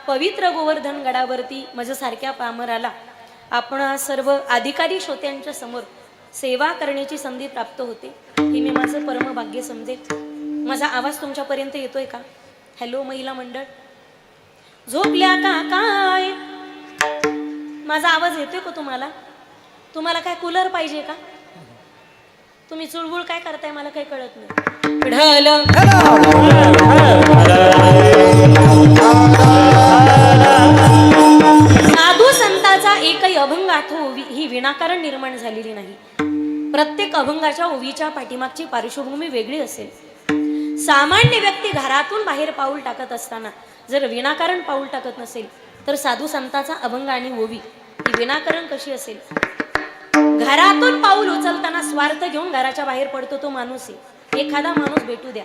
पवित्र गोवर्धन गडावरती माझ्यासारख्या पामराला आपण सर्व अधिकारी श्रोत्यांच्या समोर सेवा करण्याची संधी प्राप्त होते, ही मी माझं परमभाग्य समजेल. माझा आवाज तुमच्यापर्यंत येतोय का? हॅलो महिला मंडळ, झोपल्या का काय? माझा आवाज येतोय का तुम्हाला? तुम्हाला काय कूलर पाहिजे का? तुम्ही चुळबुळ काय करताय मला काही कळत नाही. साधू संताचा एकही अभंग ओवी ही विनाकारण निर्माण झालेली नाही. प्रत्येक अभंगाच्या ओवीच्या पाठीमागची पार्श्वभूमी वेगळी असेल. सामान्य व्यक्ती घरातून बाहेर पाऊल टाकत असताना जर विनाकारण पाऊल टाकत नसेल तर साधू संताचा अभंग आणि ओवी ही विनाकारण कशी असेल? घरातून पाऊल उचलताना स्वार्थ घेऊन घराच्या बाहेर पडतो तो माणूस आहे. एखादा माणूस भेटू द्या,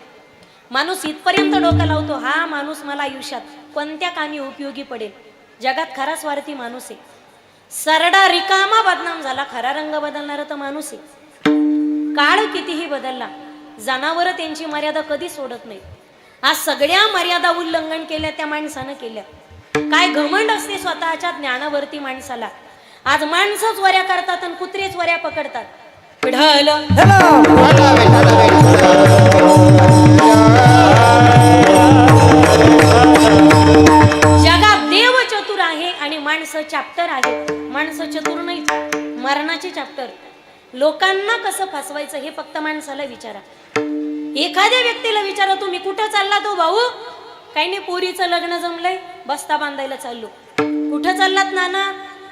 माणूस इथपर्यंत डोकं लावतो, हा माणूस मला आयुष्यात कोणत्या कामी उपयोगी पडेल. जगात खरा स्वार्थी माणूस आहे. सरडा रिकामा बदनाम झाला, खरा रंग बदलणारा तर माणूस आहे. काळ कितीही बदलला, जनावर त्यांची मर्यादा कधी सोडत नाही. आज सगळ्या मर्यादा उल्लंघन केल्या त्या माणसानं केल्या. काय घमंड असते स्वतःच्या ज्ञानावरती माणसाला. आज माणसंच वऱ्या करतात आणि कुत्रेच वऱ्या पकडतात. जगात देव चतुर आहे आणि माणसं चॅप्टर आहे. माणसं चतुर नाही, मरणाचे चॅप्टर. लोकांना कसं फसवायचं हे फक्त माणसाला विचारा. एखाद्या व्यक्तीला विचारा, तुम्ही कुठं चालला तो भाऊ? काही नाही, पोरीचं लग्न जमलंय, बस्ता बांधायला चाललो. कुठं चाललात नाना?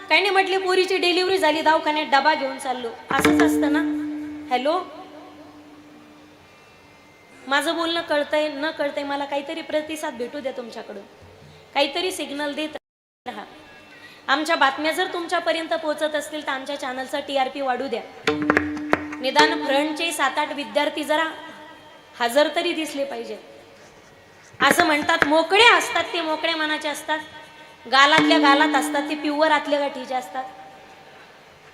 काही नाही, म्हटली पोरीची डिलिव्हरी झाली, दवाखान्यात डबा घेऊन चाललो. असंच असतं ना? हॅलो, माझं बोलणं कळतंय न कळतंय मला काहीतरी प्रतिसाद भेटू द्या तुमच्याकडून, काहीतरी सिग्नल देत राहा. आमच्या बातम्या जर तुमच्यापर्यंत पोहोचत असतील तर आमच्या चॅनलचा TRP वाढू द्या. निदान फ्रंटचे 7-8 विद्यार्थी जरा हजर तरी दिसले पाहिजे. असं म्हणतात मोकळे असतात ते मोकळ्या मनाचे असतात, गालातल्या गालात असतात ते प्युअर आतल्या गाठीचे असतात.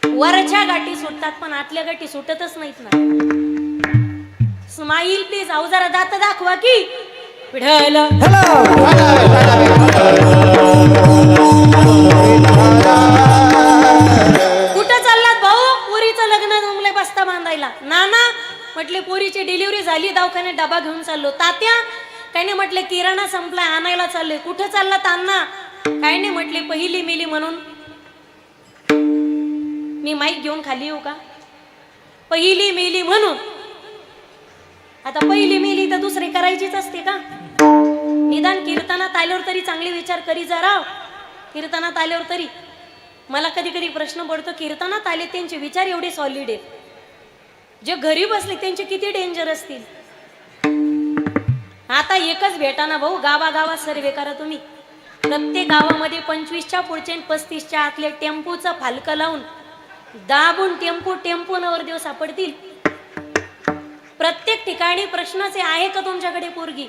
वरच्या गाठी सुटतात पण आतल्या गाठी सुटतच नाहीत ना. Smile please. आऊ जरा दात दाखवा की. पिढल कुठं चाललात भाऊ? पोरीचं लग्न जमलंय, बस्ता बांधायला. नाना, म्हटले पोरीची डिलिव्हरी झाली, दवाखान्यात डबा घेऊन चाललो. तात्या, काही नाही, म्हटले किराणा संपलाय, आणायला चालले. कुठं चाललात अण्णा? काही नाही, म्हटले पहिली मेली म्हणून. मी माईक घेऊन खाली येऊ का? पहिली मेली म्हणून. आता पहिली मेली तर दुसरी करायचीच असते का? निदान कीर्तनात आल्यावर तरी चांगले विचार करी जरा. कीर्तनात आल्यावर तरी मला कधी कधी प्रश्न पडतो, कीर्तनात आले त्यांचे विचार एवढे सॉलिड आहेत, जे घरी बसले त्यांचे किती डेंजर असतील. आता एकच भेटाना भाऊ, गावागावात सर्वे करा तुम्ही. प्रत्येक गावामध्ये 25च्या पुढचे 35च्या आतले टेम्पूचा फालकं लावून दाबून टेम्पो नवरदेव सापडतील. प्रत्येक ठिकाणी प्रश्नच आहे का तुमच्याकडे पोरगी?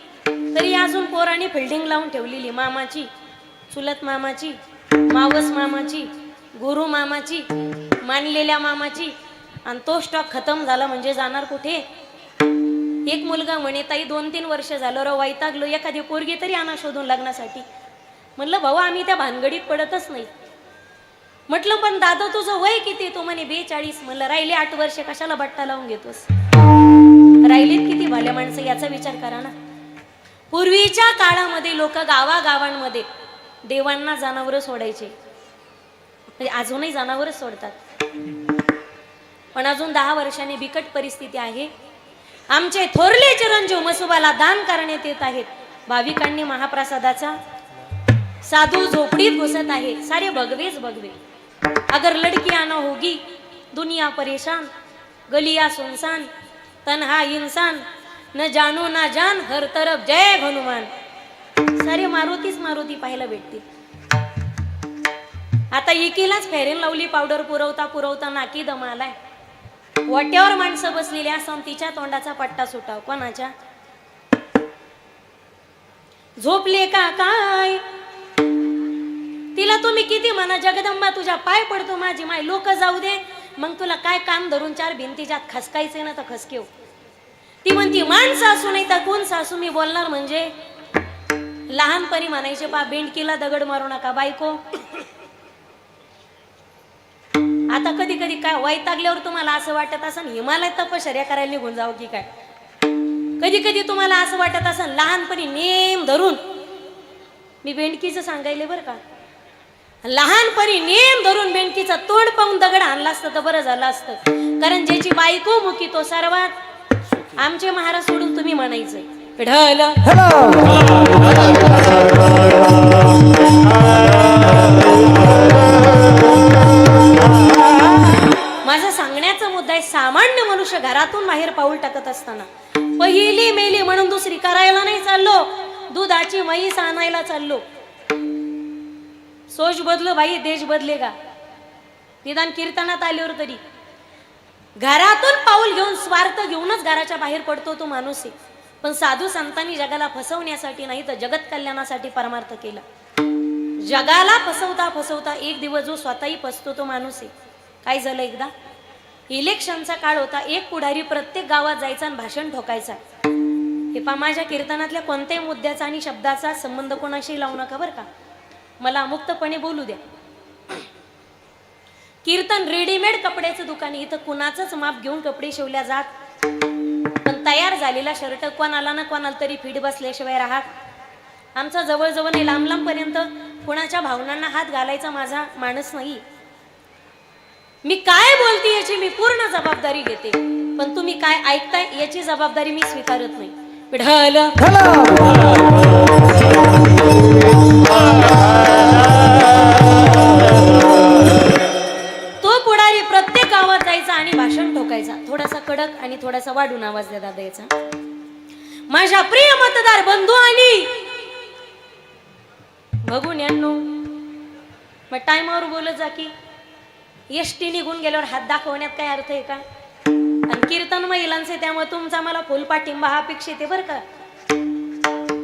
तरी अजून पोरांनी फिल्डिंग लावून ठेवलेली. मामाची, चुलत मामाची, मावस मामाची, गुरु मामाची, मानलेल्या मामाची. आणि तो स्टॉक खतम झाला म्हणजे जाणार कुठे? एक मुलगा म्हणे, ताई 2-3 वर्ष झालं रो वैतागलो, एखादी पोरगी तरी आणा शोधून लग्नासाठी. म्हणलं भाऊ आम्ही त्या भानगडीत पडतच नाही. म्हटलं पण दादा तुझं वय किती? तो म्हणे 42. म्हणलं राहिले 8 वर्ष, कशाला बट्टा लावून घेतोस? राहिलेत किती भल्या माणसं याचा विचार करा ना. पूर्वीच्या काळामध्ये लोक गावागावांमध्ये देवांना जनावरं सोडायचे, म्हणजे अजूनही जनावरच सोडतात. पण अजून 10 वर्षांनी बिकट परिस्थिती आहे. आमचे थोरले चिरंजीव मसुबाला दान करण्यात येत आहेत. भाविकांनी महाप्रसादाचा. साधू झोपडीत घुसत आहे, सारे भगवेच भगवे. अगर लड़की आना होगी दुनिया परेशान, गलिया सुनसान, तन्हा इंसान, न जानो ना जान, हर तरफ जय हनुमान. सारे मारुतीच मारुती पाहायला भेटतील. आता एकीलाच फेर अँड लवली पावडर पुरवता नाकी दम आलाय. वाट्यावर माणसं बसलेली असं तिच्या तोंडाचा पट्टा सुटाव. कोणाच्या? झोपले का काय? तिला तुम्ही किती म्हणा, जगदंबा तुझ्या पाय पडतो माझी माय, लोक जाऊ दे, मग तुला काय काम धरून 4 भिंतीच्यात खसकायचे ना तर खसकेव. ती म्हणती माण सासू नाही तर कोण सासू? मी बोलणार म्हणजे लहानपणी म्हणायचे बा बेंडकीला दगड मारू नका बायको. आता कधी कधी काय वैतागल्यावर तुम्हाला असं वाटत असेल हिमालय तपश्चर्या करायला निघून जावं की काय. कधी कधी तुम्हाला असं वाटत असेल लहानपणी नेम धरून, मी बेंडकीचं सांगायले बरं का, लहानपणी नेम धरून बेंडकीचं तोंड पाहून दगड आणला असतं तर बरं झालं असतं. कारण ज्याची बायको मुकी तो सर्वात आमचे महाराज सोडून तुम्ही म्हणायचं पिढल. माझा सांगण्याचा मुद्दा आहे, सामान्य मनुष्य घरातून बाहेर पाऊल टाकत असताना पहिली मेली म्हणून दुसरी करायला नाही चाललो, दुधाची म्हैस आणायला चाललो. सोच बदलो भाई, देश बदलेगा. निदान कीर्तनात आल्यावर तरी घरातून पाऊल घेऊन स्वार्थ घेऊनच घराच्या बाहेर पडतो तो माणूस आहे. पण साधू संतांनी जगाला फसवण्यासाठी नाही तर जगत कल्याणासाठी परमार्थ केला. जगाला फसवता फसवता एक दिवस जो स्वतःही फसतो तो माणूस आहे. काय झालं, एकदा इलेक्शनचा काळ होता, एक पुढारी प्रत्येक गावात जायचा आणि भाषण ठोकायचा. हे पा माझ्या कीर्तनातल्या कोणत्याही मुद्द्याचा आणि शब्दाचा संबंध कोणाशी लावू नका बरं का, मला मुक्तपणे बोलू द्या. कीर्तन रेडीमेड कपड्याचं दुकान, इथं कुणाचंच माप घेऊन कपडे शिवल्या जात. पण तयार झालेला शर्ट कोणाला ना कोणाला तरी फिट बसल्याशिवाय राहत. आमचा जवळजवळ नाही, लांब लांब पर्यंत कुणाच्या भावनांना हात घालायचा माझा माणूस नाही. मी काय बोलते याची मी पूर्ण जबाबदारी घेते, पण तुम्ही काय ऐकताय याची जबाबदारी मी स्वीकारत नाही. पिढल तो पुढारी प्रत्येक गावात जायचा आणि भाषण ठोकायचा. थोडासा कडक आणि थोडासा वाढून आवाज द्या दादा याचा. माझ्या प्रिय मतदार बंधू आणि बघून यांनो, मग टाइमावर बोलत जा की एसटी निघून गेल्यावर हात दाखवण्यात काय अर्थ आहे का. आणि कीर्तन महिलांचे, त्यामुळे तुमचा मला फुल पाठिंबा हा अपेक्षित आहे बरं का,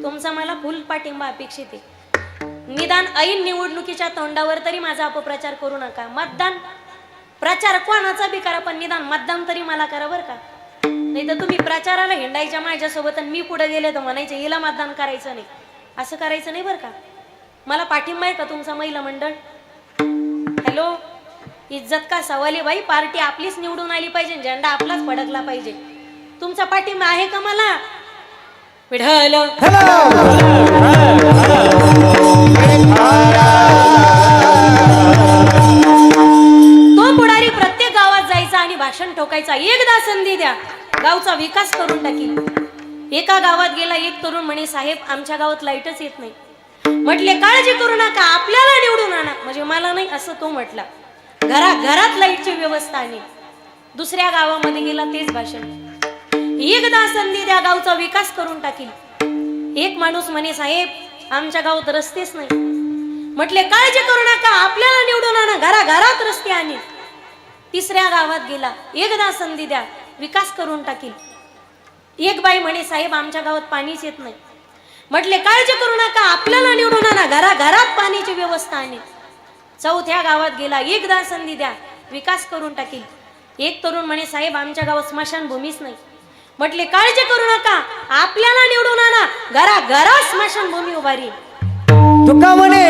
तुमचा मला फुल पाठिंबा अपेक्षित आहे. निदान ऐन निवडणुकीच्या तोंडावर तरी माझा अपप्रचार करू नका. मतदान प्रचार कोणाचा बी करा, पण निदान मतदान तरी मला करा बरं का. नाही तर तुम्ही प्रचाराला हिंडायच्या माझ्यासोबत आणि मी पुढे गेले तर म्हणायचे हिला मतदान करायचं नाही, असं करायचं नाही बरं का. मला पाठिंबा आहे का तुमचा महिला मंडळ. हॅलो, इज्जत का सवाल आहे बाई, पार्टी आपलीच निवडून आली पाहिजे, झेंडा आपलाच फडकला पाहिजे. तुमचा पाठिंबा आहे का मला. पिढल तो पुढारी प्रत्येक गावात जायचा आणि भाषण ठोकायचा. एकदा संधी द्या, गावचा विकास करून टाकील. एका गावात गेला एक तरुण म्हणे, साहेब आमच्या गावात लाईटच येत नाही. म्हटले काळजी करू नका, आपल्याला निवडून आणा. म्हणजे मला नाही असं तो म्हटला. घरात लाईटची व्यवस्था आहे. दुसऱ्या गावामध्ये गेला, तेच भाषण. एकदा संधी द्या, गावचा विकास करून टाकील. एक माणूस म्हणे, साहेब आमच्या गावात रस्तेच नाही. म्हटले काळजी करू नका, आपल्याला निवडून आणा, घरात रस्ते आणि. तिसऱ्या गावात गेला, एकदा संधी द्या, विकास करून टाकील. एक बाई म्हणे, साहेब आमच्या गावात पाणीच येत नाही. म्हटले काळजी करू नका, आपल्याला निवडून आणा, घरात पाण्याची व्यवस्था आणि. चौथ्या गावात गेला, एकदा संधी द्या, विकास करून टाकील. एक तरुण म्हणे, साहेब आमच्या गावात स्मशानभूमीच नाही. म्हटले काळजी करू नका, आपल्याला निवडून आणा, घरात स्मशानभूमी उभारी. तुका म्हणे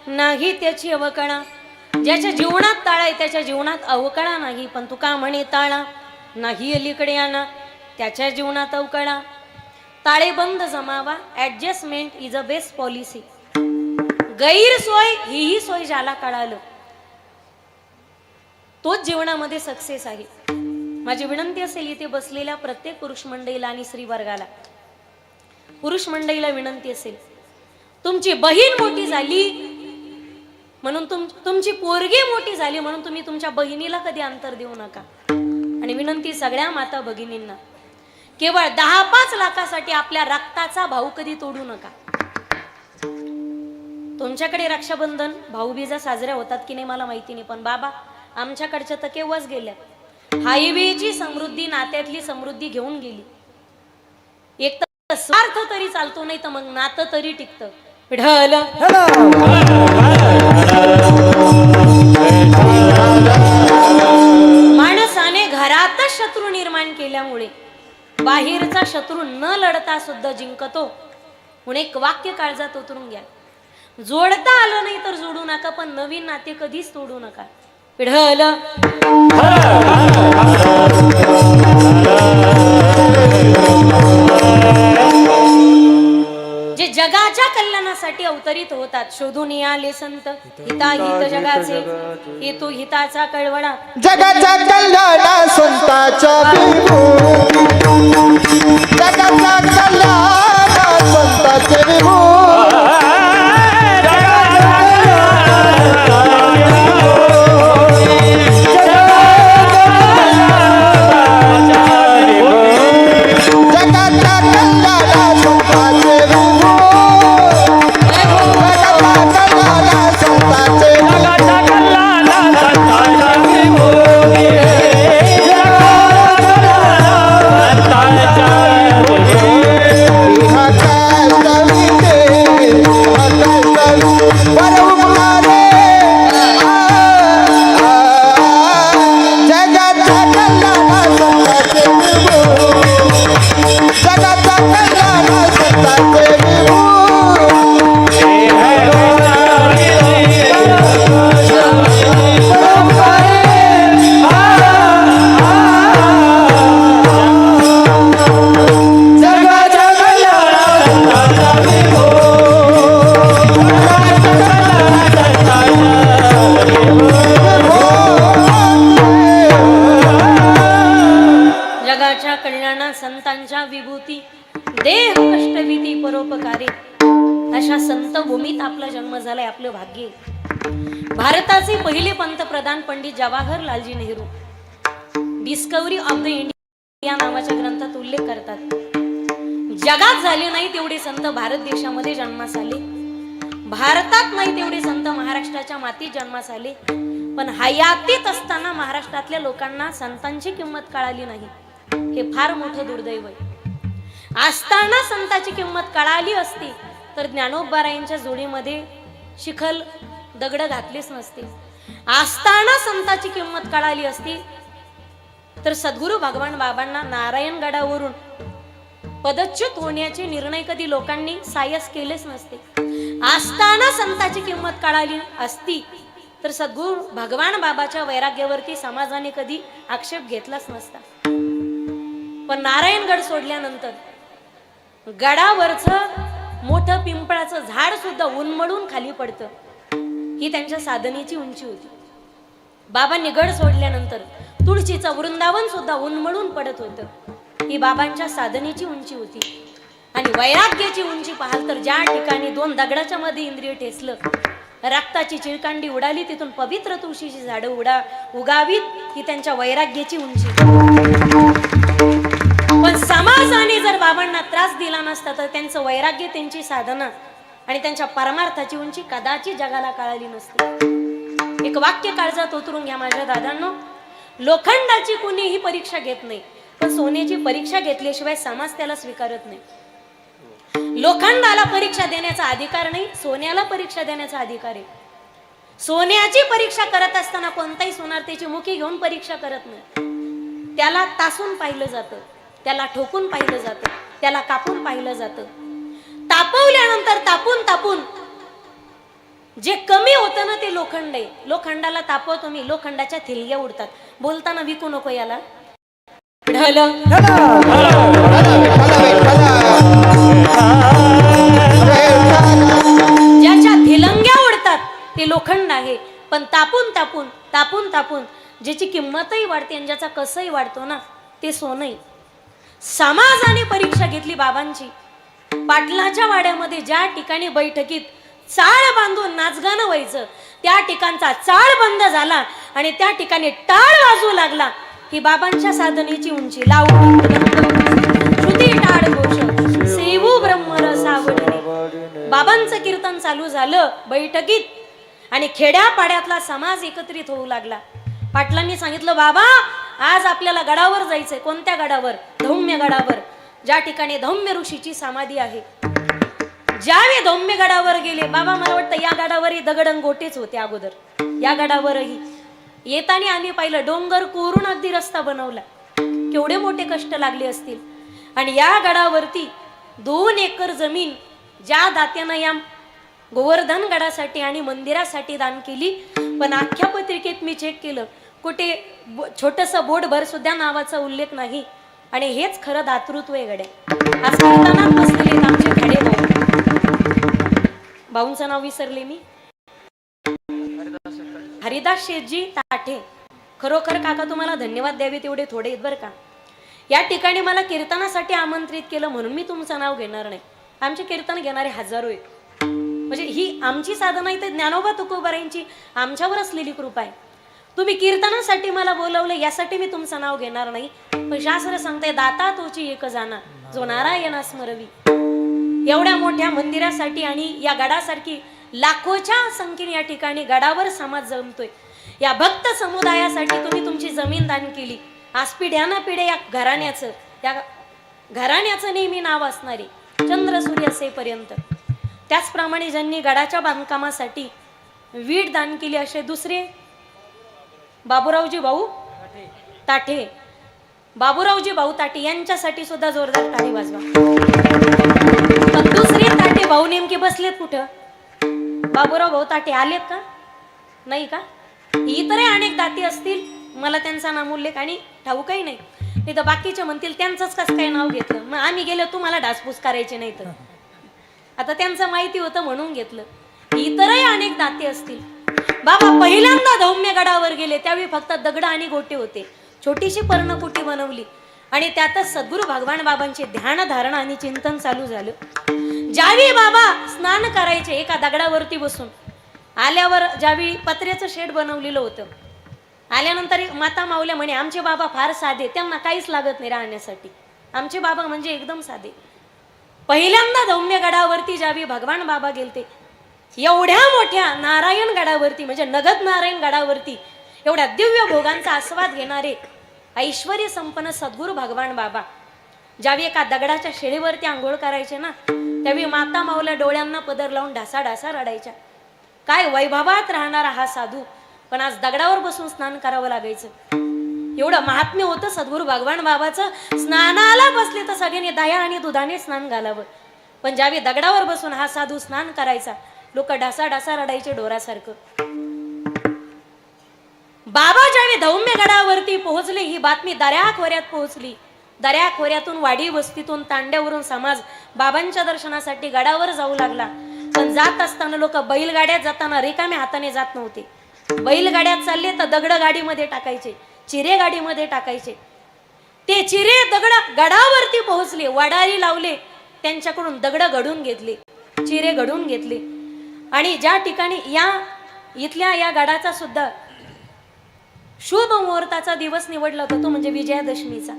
नाही त्याची अवकळा. ज्याच्या जीवनात ताळा आहे त्याच्या जीवनात अवकळा नाही. पण तुका म्हणे ताळा नाही अलीकडे आणा, त्याच्या जीवनात अवकळा. ताळेबंद जमावा, adjustment is a best policy. गैरसोय ही सोय ज्याला कळालं तोच जीवनामध्ये सक्सेस आहे. माझी विनंती असेल इथे बसलेल्या प्रत्येक पुरुष मंडळीला आणि स्त्री वर्गाला, पुरुष मंडळीला विनंती असेल, तुमची बहीण मोठी झाली म्हणून तुमची पोरगी मोठी झाली म्हणून तुम्ही तुमच्या बहिणीला कधी अंतर देऊ नका. आणि विनंती सगळ्या माता भगिनींना, केवळ 10-5 लाखासाठी आपल्या रक्ताचा भाऊ कधी तोडू नका. तुमच्याकडे रक्षाबंधन भाऊबीजा साजऱ्या होतात की नाही मला माहिती नाही, पण बाबा आमच्याकडच्या तर केव्हाच गेल्या. हायवेची समृद्धी नात्यातली समृद्धी घेऊन गेली. एक तर स्वार्थ तरी चालतो, नाही तर मग नातं तरी टिकतं. विठ्ठल माणसाने घरातच शत्रू निर्माण केल्यामुळे बाहेरचा शत्रू न लढता सुद्धा जिंकतो. म्हणून एक वाक्य काळजात उतरून घ्या, जोडता आलं नाही तर जोडू नका, पण नवीन नाते कधीच तोडू नका. विठ्ठल जे जगाच्या कल्याणासाठी अवतरित होतात, शोधून आले संत हिताहित जगाचे, हेतू हिताचा कळवळा. जगाच्या कल्याणा संताच्या विभू, जगाच्या कल्याणा संताचे विभू. संतांच्या विभूती देह कष्टविधी परोपकारी, अशा संत भूमीत आपला जन्म झालाय, आपलं भाग्य. भारताचे पहिले पंतप्रधान Pandit Jawaharlalji Nehru Discovery of the India नावाच्या ग्रंथात उल्लेख करतात, जगात झाले नाही तेवढे संत भारत देशामध्ये जन्मास आले, भारतात नाही तेवढे संत महाराष्ट्राच्या मातीत जन्मास आले. पण हयातीत असताना महाराष्ट्रातल्या लोकांना संतांची किंमत कळाली नाही, हे फार मोठं दुर्दैव आहे. असताना संतांची किंमत कळाली असती तर ज्ञानोबारायांच्या जोडीमध्ये शिखल दगड घातलेच नसते. असताना संतांची किंमत कळाली असती तर सद्गुरू भगवान बाबांना नारायणगडावरून पदच्युत होण्याचे निर्णय कधी लोकांनी सायस केलेच नसते. असताना संतांची किंमत कळाली असती तर सद्गुरू भगवान बाबाच्या वैराग्यावरती समाजाने कधी आक्षेप घेतलाच नसता. पण नारायणगड सोडल्यानंतर गडावरचं मोठं पिंपळाचं झाड सुद्धा उन्मळून खाली पडतं, ही त्यांच्या साधनेची उंची होती. बाबांनी गड सोडल्यानंतर तुळशीचं वृंदावन सुद्धा उन्मळून पडत होतं, ही बाबांच्या साधनेची उंची होती. आणि वैराग्याची उंची पाहाल तर ज्या ठिकाणी 2 दगडाच्या मध्ये इंद्रिय ठेचलं, रक्ताची चिळकांडी उडाली, तिथून पवित्र तुळशीची झाडं उगावीत, ही त्यांच्या वैराग्याची उंची. पण समाजाने जर बाबांना त्रास दिला नसता तर त्यांचं वैराग्य, त्यांची साधना आणि त्यांच्या परमार्थाची उंची कदाचित जगाला कळाली नसते. एक वाक्य काळजात उतरून घ्या माझ्या दादांनो, लोखंडाची कुणीही परीक्षा घेत नाही, पण सोन्याची परीक्षा घेतल्याशिवाय समाज त्याला स्वीकारत नाही. लोखंडाला परीक्षा देण्याचा अधिकार नाही, सोन्याला परीक्षा देण्याचा अधिकार आहे. सोन्याची परीक्षा करत असताना कोणताही सोनार त्याची मुखी घेऊन परीक्षा करत नाही, त्याला तासून पाहिलं जातं, त्याला ठोकून पाहिलं जातं, त्याला कापून पाहिलं जातं. तापवल्यानंतर तापून जे कमी होतं ना ते लोखंड आहे. लोखंडाला तापवतो मी, लोखंडाच्या थिलग्या उडतात. बोलताना विकू नको याला. ज्याच्या थिलंग्या ते लोखंड आहे, पण तापून तापून तापून तापून ज्याची किंमतही वाढते आणि ज्याचा कसंही वाढतो ना, ते सोनंही. समाजाने परीक्षा घेतली बाबांची. पाटलाच्या वाड्यामध्ये ज्या ठिकाणी बैठकीत चाळ बांधून नाचगाणं व्हायचं, त्या ठिकाणचा चाळ बंद झाला आणि त्या ठिकाणी टाळ वाजू लागला. ही बाबांच्या साधनेची उंची. लावणी श्रुती टाळ घोष सेवू ब्रह्मरस आवडीने. बाबांचं कीर्तन चालू झालं बैठकीत आणि खेड्यापाड्यातला समाज एकत्रित होऊ लागला. पाटलांनी सांगितलं, बाबा आज आपल्याला गडावर जायचंय. कोणत्या गडावर? धौम्य गडावर, ज्या ठिकाणी धौम्य ऋषीची समाधी आहे. ज्यावेळी धौम्य गडावर गेले बाबा, मला वाटतं या गडावरही दगडंगोटेच होते अगोदर. या गडावरही येताना आम्ही पाहिलं डोंगर कोरून अगदी रस्ता बनवला. केवढे मोठे कष्ट लागले असतील. आणि या गडावरती 2 एकर जमीन ज्या दात्यानं या गोवर्धन गडासाठी आणि मंदिरासाठी दान केली, पण अख्ख्या पत्रिकेत मी चेक केलं, कुठे छोटंसं बोर्डभर सुद्धा नावाचा उल्लेख नाही. आणि हेच खरं दातृत्व आहे गड्या. आज कीर्तनात बसलेले आमचे खडे भाऊ, भाऊंचं नाव विसरले मी, हरिदास शेठजी ताठे. खरोखर काका तुम्हाला धन्यवाद द्यावे तेवढे थोडे आहेत बरं का. या ठिकाणी मला कीर्तनासाठी आमंत्रित केलं म्हणून मी तुमचं नाव घेणार नाही. आमचे कीर्तन घेणारे हजारो आहेत. म्हणजे ही आमची साधना आहे, तर ज्ञानोबा तुकोबारायांची आमच्यावर असलेली कृपा आहे. तुम्ही कीर्तनासाठी मला बोलवलं यासाठी मी तुमचं नाव घेणार नाही. पण शास्त्र सांगते, दाता तोची एक जाना जो नारायणा स्मरवी. एवढ्या मोठ्या मंदिरासाठी आणि या गडासारखी लाखोच्या संख्येने या ठिकाणी गडावर समाज जमतोय. या भक्त समुदायासाठी तुम्ही तुमची जमीन दान केली. आज पिढ्यानपिढ्या या घराण्याचं नेहमी नाव असणारे चंद्र सूर्य असेपर्यंत. त्याचप्रमाणे ज्यांनी गडाच्या बांधकामासाठी वीट दान केली असे दुसरे बाबूरावजी भाऊ ताठे, बाबूरावजी भाऊ ताठे यांच्यासाठी सुद्धा जोरदार टाळी वाजवा. पण दुसरे ताठे भाऊ नेमके बसलेत कुठं? बाबूराव भाऊ ताठे आलेत का? नाही का? इतरही अनेक दाती असतील, मला त्यांचा नामोल्लेख आणि ठाऊकही नाही. नाही तर बाकीचे म्हणतील त्यांचंच कसं काय नाव घेतलं, मग आम्ही गेलो तुम्हाला ढासपूस करायचे नाही. तर आता त्यांचं माहिती होतं म्हणून घेतलं. इतरही अनेक दाते असतील. बाबा पहिल्यांदा धौम्य गडावर गेले त्यावेळी फक्त दगड आणि गोटे होते. छोटीशी पर्णकुटी बनवली आणि त्यातच सद्गुरू भगवान बाबांचे ध्यान धारणा आणि चिंतन चालू झालं. ज्यावेळी बाबा स्नान करायचे एका दगडावरती बसून, आल्यावर ज्यावेळी पत्र्याचं शेड बनवलेलं होतं, आल्यानंतर माता माऊल्या म्हणे आमचे बाबा फार साधे, त्यांना काहीच लागत नाही राहण्यासाठी. आमचे बाबा म्हणजे एकदम साधे. पहिल्यांदा धौम्य गडावरती ज्यावेळी भगवान बाबा गेलते, एवढ्या मोठ्या नारायण गडावरती म्हणजे नगद नारायण गडावरती एवढ्या दिव्य भोगांचा आस्वाद घेणारे ऐश्वर्य संपन्न सद्गुरू भगवान बाबा ज्यावेळी एका दगडाच्या शेळीवरती आंघोळ करायचे ना, त्यावेळी माता माऊल्या डोळ्यांना पदर लावून ढासा ढासा रडायच्या. काय वैभवात राहणारा हा साधू, पण आज दगडावर बसून स्नान करावं लागायचं. एवढं महात्म्य होतं सद्गुरू भगवान बाबाचं. स्नानाला बसले तर सगळ्यांनी दया आणि दुधाने स्नान घालावं, पण ज्यावेळी दगडावर बसून हा साधू स्नान करायचा, लोक ढासा ढासा रडायचे ढोरासारखं. बाबा ज्यावेळी धौम्य गडावरती पोहोचले, ही बातमी दऱ्याखोऱ्यात पोहोचली. दऱ्याखोऱ्यातून वाडी वस्तीतून तांड्यावरून समाज बाबांच्या दर्शनासाठी गडावर जाऊ लागला. पण जात असताना लोक बैलगाड्यात जाताना रिकाम्या हाताने जात नव्हते. बैलगाड्यात चालले तर दगड गाडीमध्ये टाकायचे, चिरे गाडीमध्ये टाकायचे. ते चिरे दगड गडावरती पोहोचले, वडारी लावले, त्यांच्याकडून दगड घडून घेतले, चिरे घडून घेतले. आणि ज्या ठिकाणी इथल्या या गडाचा सुद्धा शुभ मुहूर्ताचा दिवस निवडला होता, तो म्हणजे विजयादशमीचा.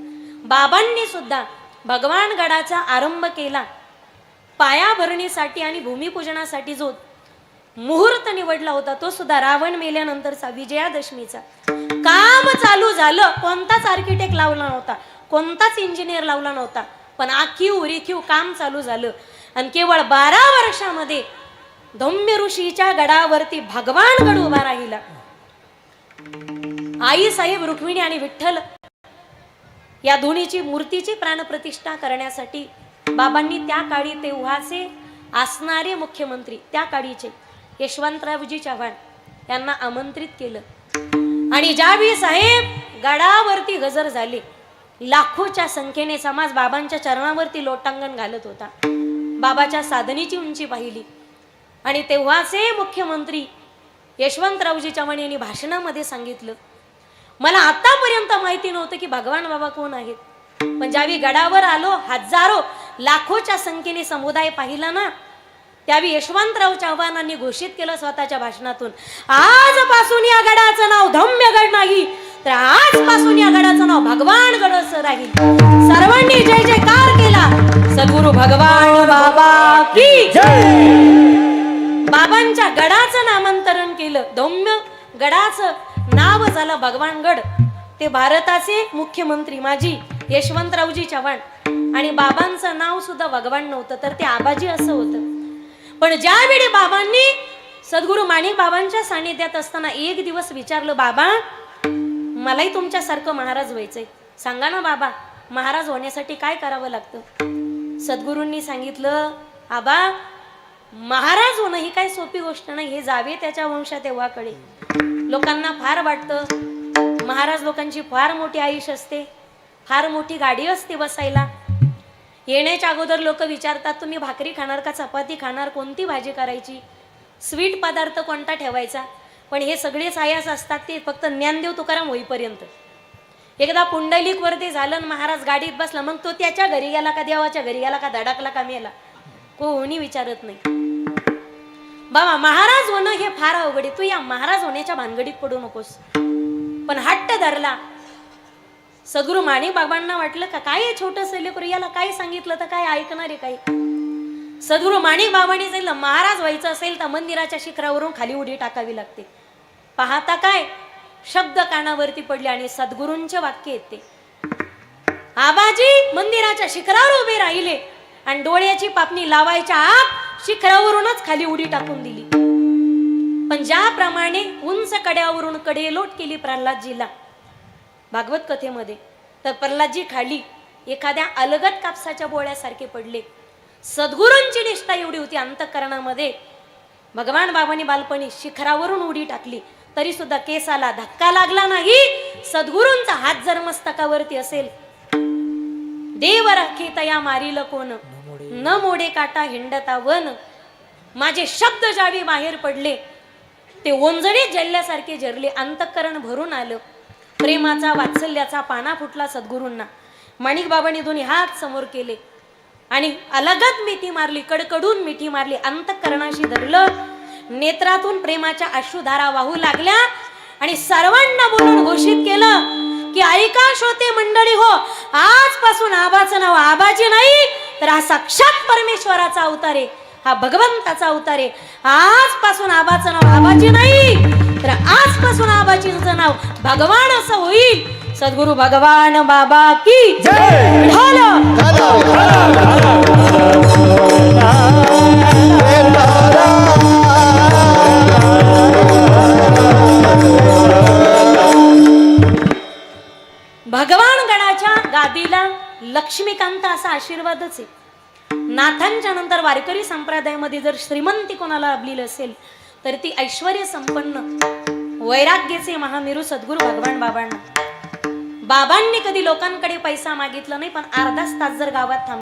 बाबांनी सुद्धा भगवान गडाचा आरंभ केला. पायाभरणीसाठी आणि भूमिपूजनासाठी जो मुहूर्त निवडला होता, तो सुद्धा रावण मेल्यानंतरचा विजयादशमीचा. काम चालू झालं, कोणताच आर्किटेक्ट लावला नव्हता, कोणताच इंजिनियर लावला नव्हता, पण आखीव रेखीव काम चालू झालं. आणि केवळ 12 वर्षामध्ये धौम्य ऋषीच्या गडावरती भगवान गड उभा राहिला. आई साहेब रुक्मिणी आणि विठ्ठल या दोन्हीची मूर्तीची प्राणप्रतिष्ठा करण्यासाठी बाबांनी त्या काळी तेव्हाचे असणारे मुख्यमंत्री त्या काळीचे यशवंतरावजी चव्हाण यांना आमंत्रित केलं. आणि ज्यावेळी साहेब गडावरती गजर झाले, लाखोच्या संख्येने समाज बाबांच्या चरणावरती लोटांगण घालत होता. बाबाच्या साधनेची उंची पाहिली आणि तेव्हाचे मुख्यमंत्री यशवंतरावजी चव्हाण यांनी भाषणामध्ये सांगितलं, मला आतापर्यंत माहिती नव्हतं की भगवान बाबा कोण आहेत, पण ज्यावेळी गडावर आलो, हजारो लाखोच्या संख्येने समुदाय पाहिला ना, त्यावेळी यशवंतराव चव्हाणांनी घोषित केलं स्वतःच्या भाषणातून, आजपासून या गडाचं नाव धम्यगड नाही, तर आजपासून या गडाचं नाव भगवान गड असं राहील. सर्वांनी जय जयकार केला. सद्गुरु भगवान बाबा की जय. बाबांच्या गडाचं नामांतरण केलं, धम्य गडाचं नाव झालं भगवानगड. ते भारताचे मुख्यमंत्री माजी यशवंतरावजी चव्हाण, आणि बाबांचं नाव सुद्धा भगवान नव्हतं, तर ते आबाजी असं होतं. पण ज्यावेळी बाबांनी सद्गुरु माणिक बाबांच्या सानिध्यात असताना एक दिवस विचारलं, बाबा मलाही तुमच्यासारखं महाराज व्हायचंय, सांगा ना बाबा, महाराज होण्यासाठी काय करावं लागतं. सद्गुरूंनी सांगितलं, आबा महाराज होणं ही काय सोपी गोष्ट नाही, हे जावे त्याच्या वंशात तेव्हाकडे. लोकांना फार वाटतं महाराज लोकांची फार मोठी आयुष्य असते, फार मोठी गाडी असते बसायला. येण्याच्या अगोदर लोक विचारतात, तुम्ही भाकरी खाणार का चपाती खाणार, कोणती भाजी करायची, स्वीट पदार्थ कोणता ठेवायचा. पण हे सगळे सायास असतात ते फक्त ज्ञानदेव तुकाराम होईपर्यंत. एकदा पुंडलिक वरती झालं, महाराज गाडीत बसला, मग तो त्याच्या घरी गेला का देवाच्या घरी गेला का धडकला का मेला, कोणी विचारत नाही. बाबा महाराज होणं हे फार अवघड आहे, तू या महाराज होण्याच्या भानगडीत पडू नकोस. पण हट्ट धरला. सद्गुरु माणिक बाबांना वाटलं का काय छोटस लेकरू, याला काय सांगितलं तर काय ऐकणार आहे काही. सद्गुरु माणिक बाबांनी सांगितलं, महाराज व्हायचं असेल तर मंदिराच्या शिखरावरून खाली उडी टाकावी लागते. पाहता काय शब्द कानावरती पडले आणि सद्गुरूंचे वाक्य येते. आबाजी मंदिराच्या शिखरावर उभे राहिले आणि डोळ्याची पापणी लावायच्या आत शिखरावरूनच खाली उडी टाकून दिली. पण ज्याप्रमाणे उंच कड्यावरून कडेलोट केली प्रल्हादजीला भागवत कथेमध्ये, तर प्रल्हादजी खाली एखाद्या अलगद कापसाच्या बोळ्यासारखे पडले. सद्गुरूंची निष्ठा एवढी होती अंतःकरणामध्ये. भगवान बाबांनी बालपणी शिखरावरून उडी टाकली तरी सुद्धा केसाला धक्का लागला नाही. सद्गुरूंचा हात जर मस्तकावरती असेल, देव राखे तया मारील कोण, न मोडे काटा हिंडता वन. माझे शब्द ज्यावेळी बाहेर पडले ते ओंजळी जल्ल्यासारखे झरले, अंतःकरण भरून आलं. प्रेमाचा वात्सल्याचा पाना फुटला सद्गुरूंना. माणिक बाबांनी दोन्ही हात समोर केले आणि अलगद मिठी मारली, कडकडून मिठी मारली, अंतःकरणाशी धरलं. नेत्रातून प्रेमाच्या अश्रुधारा वाहू लागल्या आणि सर्वांना बोलून घोषित केलं की ऐका श्रोते मंडळी हो, आजपासून आबाचं नाव आबाजी नाही, तर हा साक्षात परमेश्वराचा अवतार आहे, हा भगवंताचा अवतार आहे. आजपासून आबाचं नाव आबाजी नाही, तर आजपासून आबाजींचं नाव भगवान असं होईल. सद्गुरु भगवान बाबा की जय. भगवान गणाच्या गादीला लक्ष्मीकांत असा आशीर्वादच आहे. नाथांच्या नंतर वारकरी संप्रदायामध्ये जर श्रीमंती कोणाला लाभलेली असेल तर ती ऐश्वर्य संपन्न वैराग्याचे महामेरू सद्गुरू भगवान बाबांना. बाबांनी कधी लोकांकडे पैसा मागितला नाही, पण अर्धाच तास जर गावात थांब